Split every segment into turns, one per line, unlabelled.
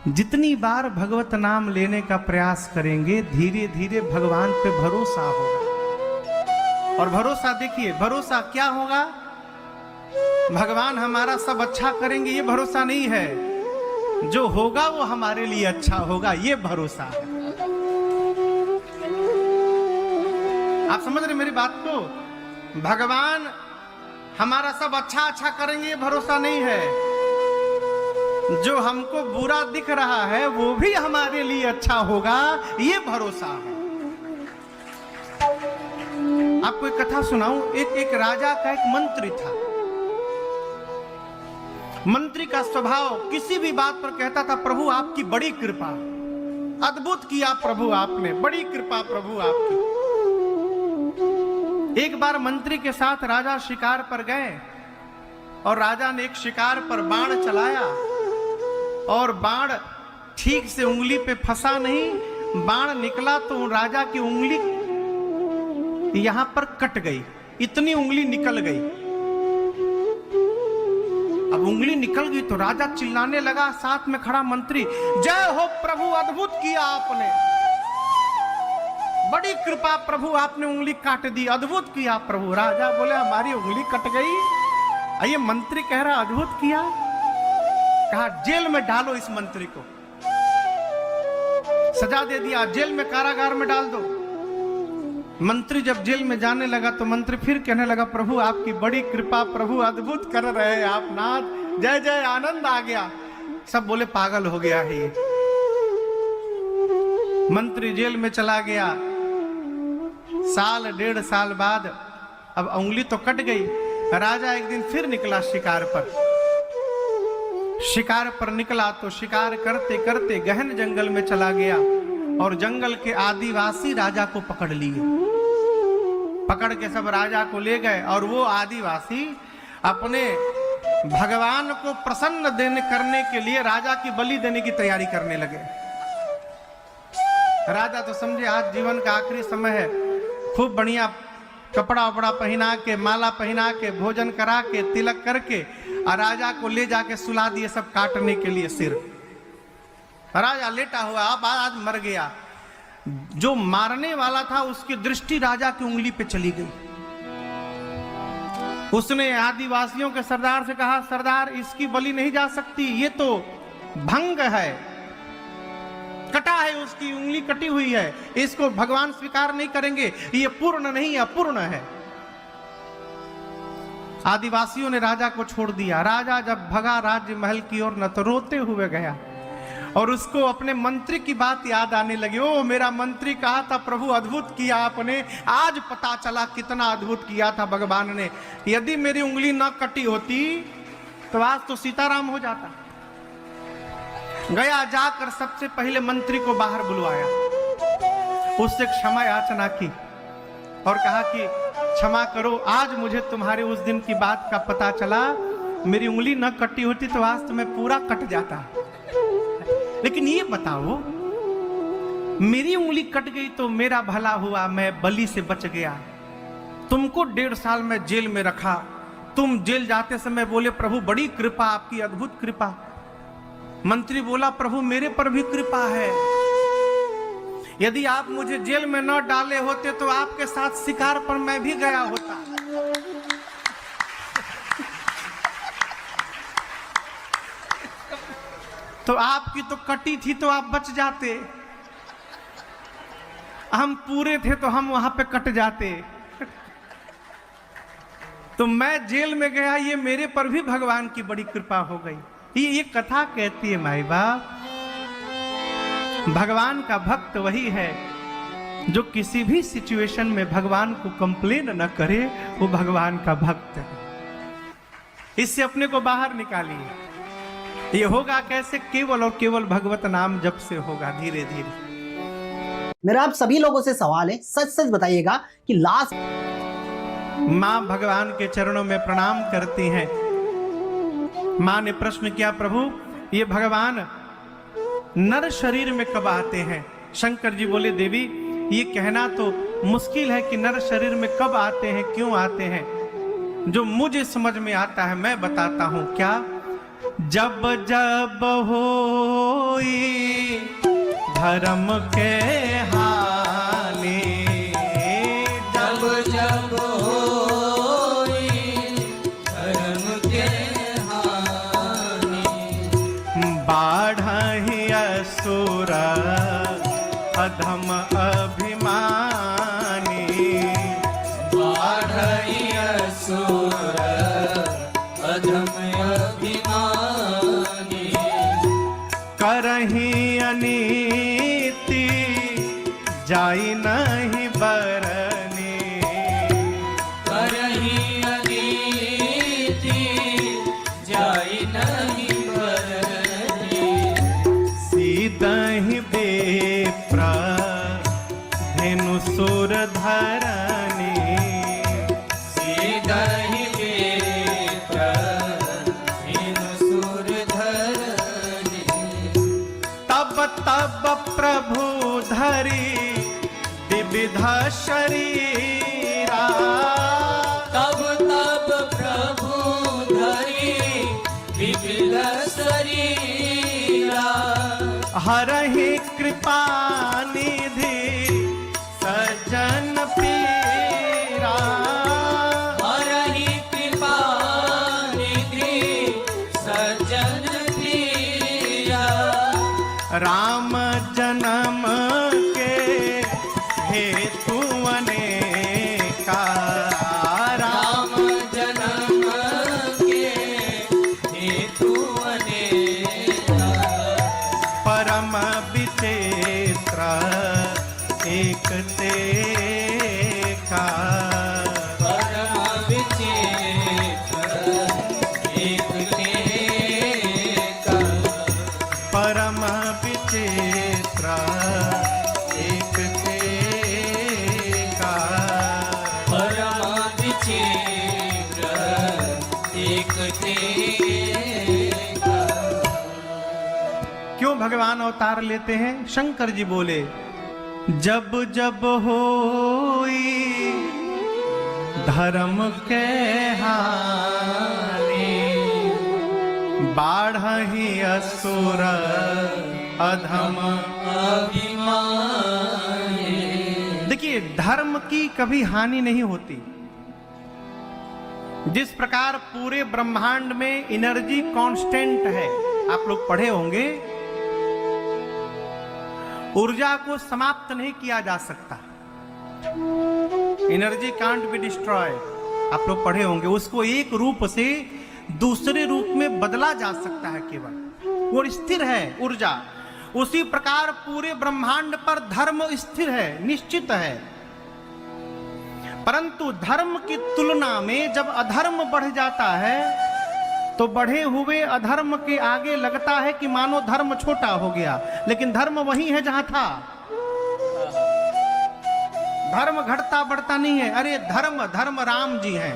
जितनी बार भगवत नाम लेने का प्रयास करेंगे धीरे धीरे भगवान पे भरोसा होगा। और भरोसा देखिए, भरोसा क्या होगा? भगवान हमारा सब अच्छा करेंगे ये भरोसा नहीं है, जो होगा वो हमारे लिए अच्छा होगा ये भरोसा है। आप समझ रहे मेरी बात को? भगवान हमारा सब अच्छा अच्छा करेंगे ये भरोसा नहीं है, जो हमको बुरा दिख रहा है वो भी हमारे लिए अच्छा होगा ये भरोसा है। आपको एक कथा सुनाऊं। एक राजा का एक मंत्री था। मंत्री का स्वभाव किसी भी बात पर कहता था, प्रभु आपकी बड़ी कृपा, अद्भुत किया प्रभु आपने, बड़ी कृपा प्रभु आपकी। एक बार मंत्री के साथ राजा शिकार पर गए और राजा ने एक शिकार पर बाण चलाया और बाण ठीक से उंगली पे फंसा नहीं, बाण निकला तो राजा की उंगली यहां पर कट गई, इतनी उंगली निकल गई। अब उंगली निकल गई तो राजा चिल्लाने लगा, साथ में खड़ा मंत्री, जय हो प्रभु, अद्भुत किया आपने, बड़ी कृपा प्रभु, आपने उंगली काट दी, अद्भुत किया प्रभु। राजा बोले हमारी उंगली कट गई? ये मंत्री कह रहा अद्भुत किया। कहा जेल में डालो इस मंत्री को, सजा दे दिया, जेल में कारागार में डाल दो। मंत्री जब जेल में जाने लगा तो मंत्री फिर कहने लगा, प्रभु आपकी बड़ी कृपा प्रभु, अद्भुत कर रहे हैं आप नाथ, जय जय, आनंद आ गया। सब बोले पागल हो गया है ये। मंत्री जेल में चला गया। साल डेढ़ साल बाद अब उंगली तो कट गई। राजा एक दिन फिर निकला शिकार पर। शिकार पर निकला तो शिकार करते करते गहन जंगल में चला गया और जंगल के आदिवासी राजा को पकड़ लिए। पकड़ के सब राजा को ले गए और वो आदिवासी अपने भगवान को प्रसन्न करने के लिए राजा की बलि देने की तैयारी करने लगे। राजा तो समझे आज जीवन का आखिरी समय है, खूब बढ़िया कपड़ा वपड़ा पहना के, माला पहना के, भोजन करा के, तिलक करके और राजा को ले जाके सुला दिए सब काटने के लिए सिर। राजा लेटा हुआ, अब आज मर गया। जो मारने वाला था उसकी दृष्टि राजा की उंगली पे चली गई। उसने आदिवासियों के सरदार से कहा, सरदार इसकी बलि नहीं जा सकती, ये तो भंग है, कटा है, उसकी उंगली कटी हुई है, इसको भगवान स्वीकार नहीं करेंगे, ये पूर्ण नहीं है, अपूर्ण है। आदिवासियों ने राजा को छोड़ दिया। राजा जब भगा राज्य महल की ओर न तो रोते हुए गया और उसको अपने मंत्री की बात याद आने लगी। ओ मेरा मंत्री कहा था प्रभु अद्भुत किया आपने, आज पता चला कितना अद्भुत किया था भगवान ने। यदि मेरी उंगली न कटी होती तो आज तो सीताराम हो जाता। गया, जाकर सबसे पहले मंत्री को बाहर बुलवाया, उससे क्षमा याचना की और कहा कि क्षमा करो, आज मुझे तुम्हारे उस दिन की बात का पता चला, मेरी उंगली न कटी होती तो आज तो मैं पूरा कट जाता। लेकिन ये बताओ, मेरी उंगली कट गई तो मेरा भला हुआ, मैं बलि से बच गया। तुमको 1.5 साल में जेल में रखा, तुम जेल जाते समय बोले प्रभु बड़ी कृपा आपकी, अद्भुत कृपा। मंत्री बोला प्रभु मेरे पर भी कृपा है, यदि आप मुझे जेल में न डाले होते तो आपके साथ शिकार पर मैं भी गया होता। तो आपकी तो कटी थी तो आप बच जाते, हम पूरे थे तो हम वहां पे कट जाते। तो मैं जेल में गया, ये मेरे पर भी भगवान की बड़ी कृपा हो गई। ये कथा कहती है माई बाप, भगवान का भक्त वही है जो किसी भी सिचुएशन में भगवान को कंप्लेन न करे, वो भगवान का भक्त है। इससे अपने को बाहर निकालिए। ये होगा कैसे? केवल और केवल भगवत नाम जप से होगा, धीरे धीरे।
मेरा आप सभी लोगों से सवाल है, सच सच बताइएगा कि लास्ट।
माँ भगवान के चरणों में प्रणाम करती हैं। माँ ने प्रश्न किया, प्रभु ये भगवान नर शरीर में कब आते हैं? शंकर जी बोले, देवी ये कहना तो मुश्किल है कि नर शरीर में कब आते हैं, क्यों आते हैं। जो मुझे समझ में आता है मैं बताता हूं। क्या? जब जब होई धर्म के हानि,
जब जब होई धर्म के हानि,
बाढ़हि असुर अधम अभिमानी,
बाढ़ई असुर अधम अभिमानी,
करहि अनीति जाई नहीं बरनी,
करहि अनीति जाई नहीं बरनी,
सीदहि विप्र धेनु सुर धरनी,
सीदहि विप्र धेनु सुर धरनी,
तब तब प्रभु धरी विविध शरीरा,
तब तब प्रभु धरी विविध शरीरा,
हरहि कृपा निधि सज्जन पीरा,
हरहि कृपा निधि सज्जन पीरा,
राम जन्म के हेतु अनेका,
राम जन्म के हेतु अनेका,
परम विचित्र एक ते का,
परम विचित्र एक तेका,
परम विचित्र एक ते का,
परम विचित्र एक तेका।
क्यों भगवान अवतार लेते हैं? शंकर जी बोले, जब जब होई धर्म के हानि, बाढ़हि असुर अधम।
अभिमानी,
देखिए, धर्म की कभी हानि नहीं होती। जिस प्रकार पूरे ब्रह्मांड में एनर्जी कांस्टेंट है, आप लोग पढ़े होंगे, ऊर्जा को समाप्त नहीं किया जा सकता। एनर्जी कांट बी डिस्ट्रॉय, आप लोग पढ़े होंगे। उसको एक रूप से दूसरे रूप में बदला जा सकता है केवल, वो स्थिर है ऊर्जा। उसी प्रकार पूरे ब्रह्मांड पर धर्म स्थिर है, निश्चित है। परंतु धर्म की तुलना में जब अधर्म बढ़ जाता है तो बढ़े हुए अधर्म के आगे लगता है कि मानो धर्म छोटा हो गया, लेकिन धर्म वही है जहां था। धर्म घटता बढ़ता नहीं है। अरे धर्म राम जी हैं।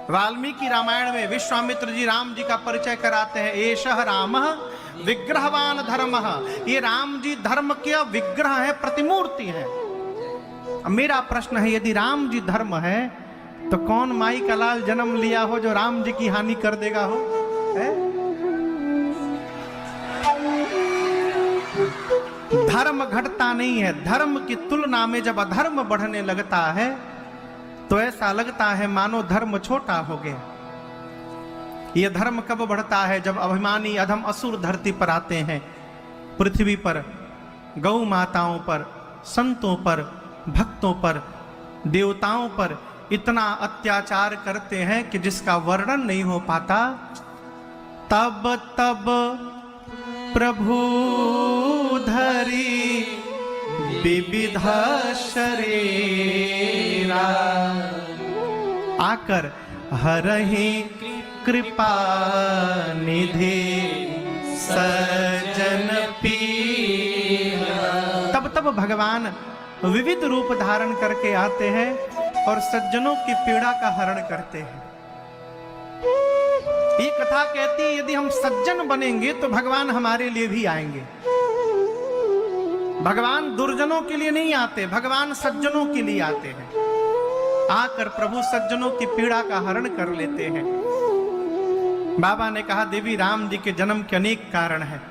वाल्मीकि रामायण में विश्वामित्र जी राम जी का परिचय कराते हैं। एषः रामः विग्रहवान धर्मः। ये राम जी धर्म के विग्रह है, प्रतिमूर्ति है। अब मेरा प्रश्न है, यदि राम जी धर्म है तो कौन माई का लाल जन्म लिया हो जो राम जी की हानि कर देगा हो? है? धर्म घटता नहीं है। धर्म की तुलना में जब अधर्म बढ़ने लगता है तो ऐसा लगता है मानो धर्म छोटा हो गया। यह धर्म कब बढ़ता है? जब अभिमानी अधम असुर धरती पर आते हैं, पृथ्वी पर, गौ माताओं पर, संतों पर, भक्तों पर, देवताओं पर इतना अत्याचार करते हैं कि जिसका वर्णन नहीं हो पाता। तब तब प्रभु धरी विविध शरीरा, आकर हरहि कृपा निधि सज्जन पीरा। तब तब भगवान विविध रूप धारण करके आते हैं और सज्जनों की पीड़ा का हरण करते हैं। ये कथा कहती है यदि हम सज्जन बनेंगे तो भगवान हमारे लिए भी आएंगे। भगवान दुर्जनों के लिए नहीं आते, भगवान सज्जनों के लिए आते हैं। आकर प्रभु सज्जनों की पीड़ा का हरण कर लेते हैं। बाबा ने कहा देवी राम जी के जन्म के अनेक कारण हैं,